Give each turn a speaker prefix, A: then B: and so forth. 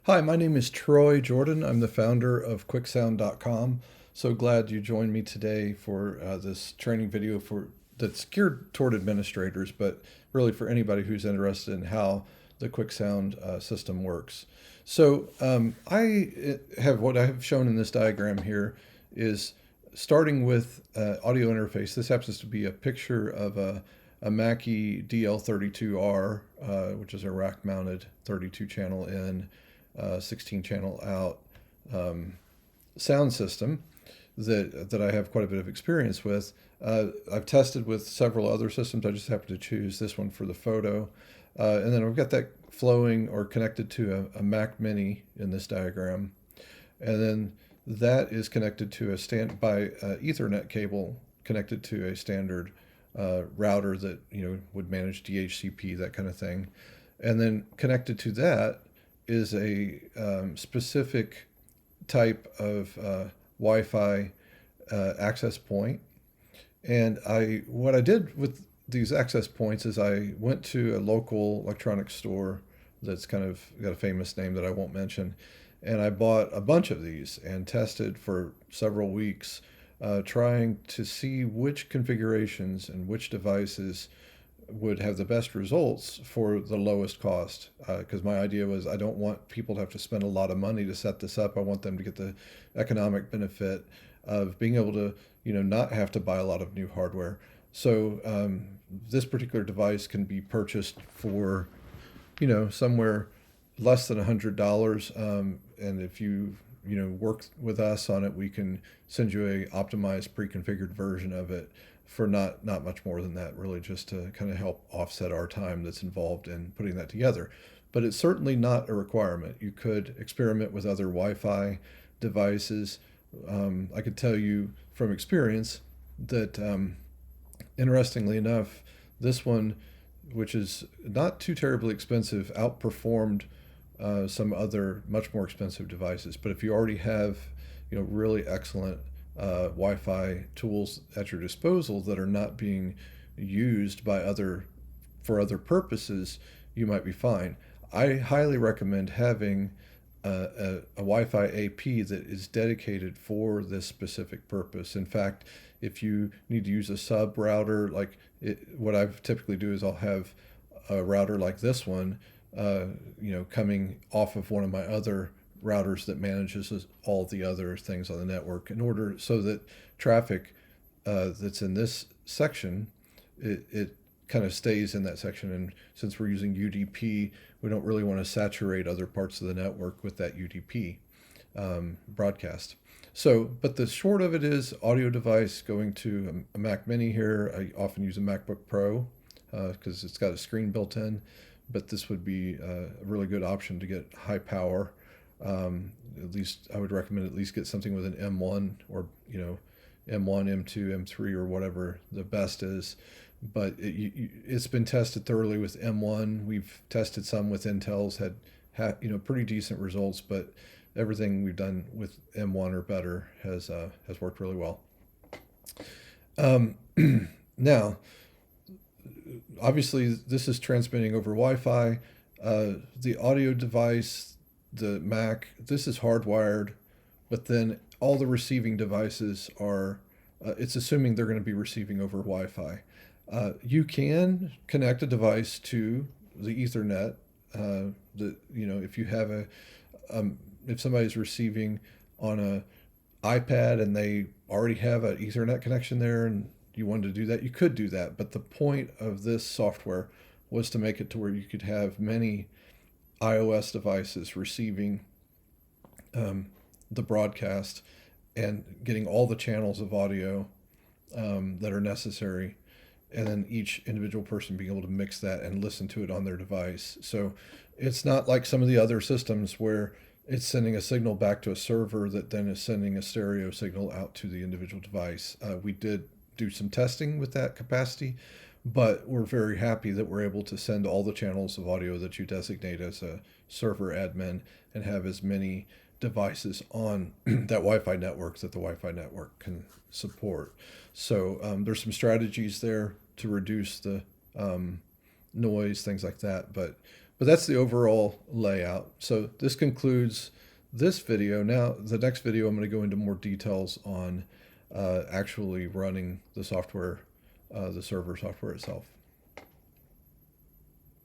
A: Hi, my name is Troy Jordan. I'm the founder of QuickSound.com. So glad you joined me today for this training video that's geared toward administrators, but really for anybody who's interested in how the QuickSound system works. What I have shown in this diagram here is starting with audio interface. This happens to be a picture of a Mackie DL32R, which is a rack-mounted 32 channel in 16 channel out sound system that I have quite a bit of experience with. I've tested with several other systems. I just happened to choose this one for the photo. And then I've got that flowing or connected to a Mac Mini in this diagram. And then that is connected to by Ethernet cable connected to a standard router that would manage DHCP, that kind of thing. And then connected to that is a specific type of Wi-Fi access point. And what I did with these access points is I went to a local electronics store that's kind of got a famous name that I won't mention, and I bought a bunch of these and tested for several weeks, trying to see which configurations and which devices would have the best results for the lowest cost. Because my idea was I don't want people to have to spend a lot of money to set this up. I want them to get the economic benefit of being able to, not have to buy a lot of new hardware. So this particular device can be purchased for, somewhere less than $100. And if you, work with us on it, we can send you a optimized pre-configured version of it for not much more than that, really, just to kind of help offset our time that's involved in putting that together. But it's certainly not a requirement. You could experiment with other Wi-Fi devices. I could tell you from experience that, interestingly enough, this one, which is not too terribly expensive, outperformed some other much more expensive devices. But if you already have, really excellent Wi-Fi tools at your disposal that are not being used by for other purposes, you might be fine. I highly recommend having a Wi-Fi AP that is dedicated for this specific purpose. In fact, if you need to use a sub router, what I typically do is I'll have a router like this one, coming off of one of my other routers that manages all the other things on the network, in order so that traffic that's in this section, it kind of stays in that section. And since we're using UDP, we don't really want to saturate other parts of the network with that UDP broadcast. So, but the short of it is audio device going to a Mac Mini here. I often use a MacBook Pro because it's got a screen built in, but this would be a really good option to get high power. At least I would recommend at least get something with an M1 or M1, M2, M3 or whatever the best is. But it's been tested thoroughly with M1. We've tested some with Intel's, had pretty decent results, but everything we've done with M1 or better has worked really well. Now, obviously, this is transmitting over Wi-Fi. The audio device, the Mac, this is hardwired, but then all the receiving devices are, it's assuming they're going to be receiving over Wi-Fi. You can connect a device to the Ethernet. If you have if somebody's receiving on a iPad and they already have an Ethernet connection there, and you wanted to do that, you could do that. But the point of this software was to make it to where you could have many iOS devices receiving the broadcast and getting all the channels of audio that are necessary, and then each individual person being able to mix that and listen to it on their device. So it's not like some of the other systems where it's sending a signal back to a server that then is sending a stereo signal out to the individual device. We did do some testing with that capacity, but we're very happy that we're able to send all the channels of audio that you designate as a server admin and have as many devices on that Wi-Fi network that the Wi-Fi network can support. So there's some strategies there to reduce the noise, things like that. But But that's the overall layout. So this concludes this video. Now, the next video, I'm going to go into more details on actually running the software, the server software itself.